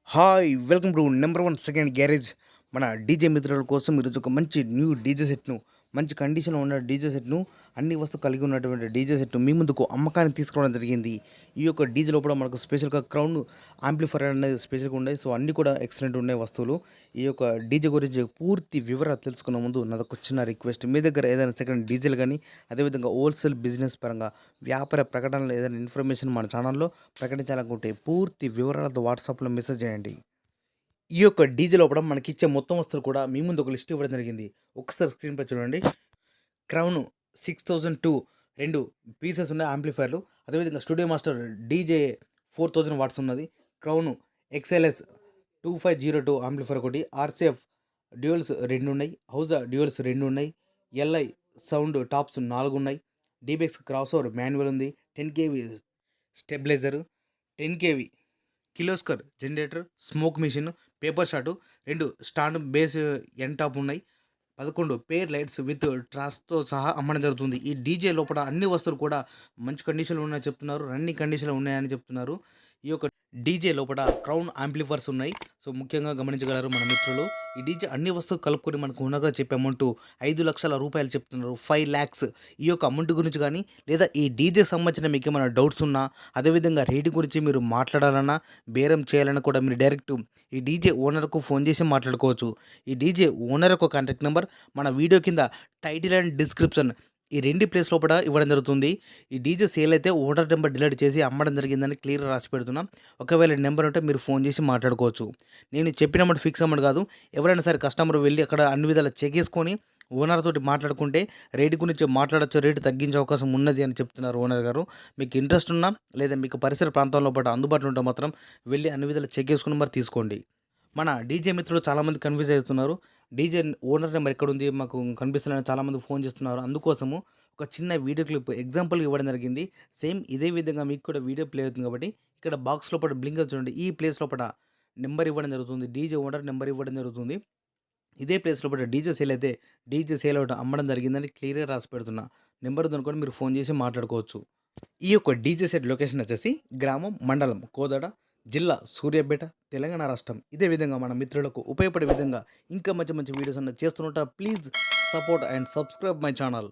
Hi welcome to number one second garage. మన DJ మిత్రుల కోసం ఈరోజు ఒక మంచి న్యూ డీజే సెట్ను, మంచి కండిషన్లో ఉన్న డీజే సెట్ను, అన్ని వస్తువు కలిగి ఉన్నటువంటి డీజే సెట్ను మీ ముందుకు అమ్మకానికి తీసుకురావడం జరిగింది. ఈ యొక్క డీజేలో కూడా మనకు స్పెషల్గా క్రౌన్ యాంప్లిఫైర్ అనేది స్పెషల్గా ఉన్నాయి. సో అన్నీ కూడా ఎక్సలెంట్ ఉన్నాయి వస్తువులు. ఈ యొక్క డీజే గురించి పూర్తి వివరాలు తెలుసుకున్న ముందు నాదొక చిన్న రిక్వెస్ట్, మీ దగ్గర ఏదైనా సెకండ్ డీజేలు కానీ అదేవిధంగా హోల్సేల్ బిజినెస్ పరంగా వ్యాపార ప్రకటనలు ఏదైనా ఇన్ఫర్మేషన్ మన ఛానల్లో ప్రకటించాలనుకుంటే పూర్తి వివరాలతో వాట్సాప్లో మెసేజ్ చేయండి. ఈ యొక్క డీజే లోపల మనకిచ్చే మొత్తం వస్తువులు కూడా మీ ముందు ఒక లిస్ట్ ఇవ్వడం జరిగింది. ఒక్కసారి స్క్రీన్‌పై చూడండి. క్రౌన్ 6002 2 పీసెస్ ఉన్నాయి యాంప్లిఫైర్‌లు. అదేవిధంగా స్టూడియో మాస్టర్ డీజే 4000 వాట్స్ ఉన్నది. క్రౌన్ ఎక్స్ఎల్ఎస్ 2502 యాంప్లిఫైర్ ఒకటి. ఆర్‌సిఎఫ్ డ్యూయల్స్ 2 ఉన్నాయి. హౌజా డ్యూయల్స్ 2 ఉన్నాయి. ఎల్ఐ సౌండ్ టాప్స్ 4 ఉన్నాయి. డీబెక్స్ క్రాస్ ఓవర్ మాన్యువల్ ఉంది. 10 KV stabiliser, 10 KV Kirloskar generator, smoke machine, paper shot, 2 stand base and top ఉన్నాయి. 11 పేర్ లైట్స్ విత్ ట్రాస్‌తో సహా అమ్మడం జరుగుతుంది. ఈ డీజే లోపల అన్ని వస్తువులు కూడా మంచి కండిషన్‌లో ఉన్నాయని చెప్తున్నారు. రన్నింగ్ కండిషన్‌లో ఉన్నాయని చెప్తున్నారు. ఈ యొక్క డీజే లోపల క్రౌన్ యాంప్లిఫైర్స్ ఉన్నాయి. సో ముఖ్యంగా గమనించగలరు మన మిత్రులు. ఈ డీజే అన్ని వస్తువులు కలుపుకొని మనకు ఓనర్‌గా చెప్పే అమౌంట్ ₹5,00,000 చెప్తున్నారు. 5,00,000 ఈ యొక్క అమౌంట్ గురించి కానీ, లేదా ఈ డీజేకి సంబంధించిన మీకేమైనా డౌట్స్ ఉన్నా, అదేవిధంగా రేటు గురించి మీరు మాట్లాడాలన్నా, బేరం చేయాలన్నా కూడా మీరు డైరెక్ట్ ఈ డీజే ఓనర్‌కు ఫోన్ చేసి మాట్లాడుకోవచ్చు. ఈ డీజే ఓనర్ యొక్క కాంటాక్ట్ నెంబర్ మన వీడియో కింద టైటిల్ అండ్ డిస్క్రిప్షన్ ఈ 2 ప్లేస్ లోపల ఇవ్వడం జరుగుతుంది. ఈ డీజే సేల్ అయితే ఓనర్ నెంబర్ డిలీట్ చేసి అమ్మడం జరిగిందని క్లియర్‌గా రాసి పెడుతున్నాం. ఒకవేళ నెంబర్ ఉంటే మీరు ఫోన్ చేసి మాట్లాడుకోవచ్చు. నేను చెప్పిన అమౌంట్ ఫిక్స్ అమౌంట్ కాదు. ఎవరైనా సరే కస్టమర్ వెళ్ళి అక్కడ అన్ని విధాలా చెక్ చేసుకొని ఓనర్ తోటి మాట్లాడుకుంటే రేటు గురించి మాట్లాడొచ్చు, రేటు తగ్గించే అవకాశం ఉన్నది అని చెప్తున్నారు ఓనర్ గారు. మీకు ఇంట్రెస్ట్ ఉన్నా, లేదా మీకు పరిసర ప్రాంతాల్లో పాటు అందుబాటులో ఉంటే మాత్రం వెళ్ళి అన్ని విధాలా చెక్ చేసుకొని మరి తీసుకోండి. మన డీజే మిత్రులు చాలామంది కన్ఫ్యూజ్ అవుతున్నారు. డీజే ఓనర్ నెంబర్ ఎక్కడుంది మాకు కనిపిస్తలేదని చాలామంది ఫోన్ చేస్తున్నారు. అందుకోసము ఒక చిన్న వీడియో క్లిప్ ఎగ్జాంపుల్‌గా ఇవ్వడం జరిగింది. సేమ్ ఇదే విధంగా మీకు కూడా వీడియో ప్లే అవుతుంది కాబట్టి ఇక్కడ బాక్స్ లోపల బ్లింక్ అవుతుంది చూడండి. ఈ ప్లేస్ లోపల నెంబర్ ఇవ్వడం జరుగుతుంది. డీజే ఓనర్ నెంబర్ ఇవ్వడం జరుగుతుంది. ఇదే ప్లేస్ లోపల డీజే సేల్ అయితే డీజే సేల్ అవ్వడం అమ్మడం జరిగిందని క్లియర్‌గా రాసి పెడుతున్నా. నెంబర్ ఉందనుకోండి మీరు ఫోన్ చేసి మాట్లాడుకోవచ్చు. ఈ యొక్క డీజే సెట్ లొకేషన్ వచ్చేసి గ్రామం, మండలం కోదాడ, జిల్లా సూర్యాపేట, తెలంగాణ రాష్ట్రం. ఇదే విధంగా మన మిత్రులకు ఉపయోగపడే విధంగా ఇంకా మంచి మంచి వీడియోస్ అన్నీ చేస్తుంటా. Please support and subscribe my channel.